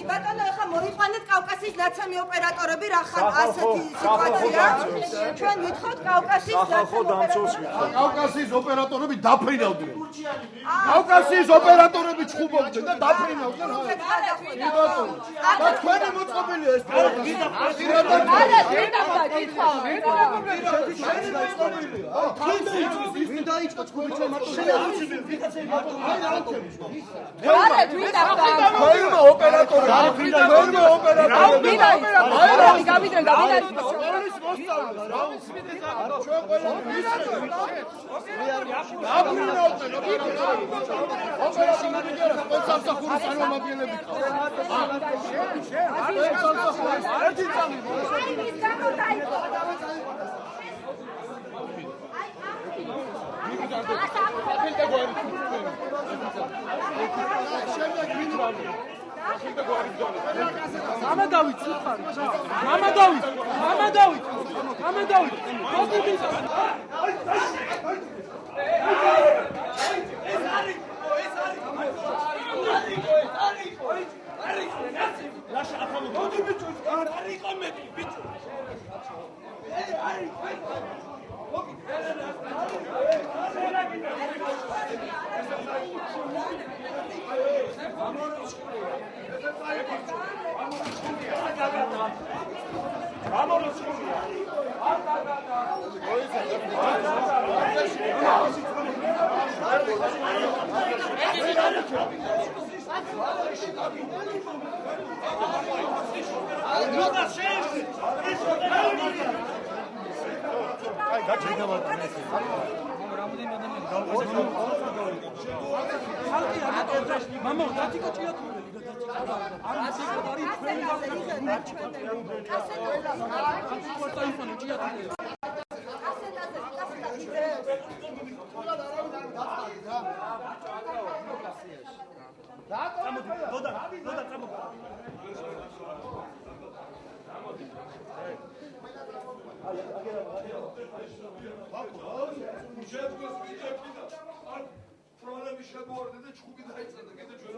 ბატონო, ახლა მოიყვანეთ კავკასიის ნაციონალური ოპერატორები, რახან ასეთი სიტუაცია. ჩვენ ვითხოვთ კავკასიის კავკასიის ოპერატორები დაფრინავდნენ. კავკასიის ოპერატორები ჩხუბობდნენ და დაფრინავდნენ. და თქვენი მოწყობილია ეს პროექტი. ვინ დაიწყო ჩხუბი ჩვენ მარტო ფერმა ოპერატორი Mama David, problemi şeborda da çubuğu da içeride. Gene çözüm.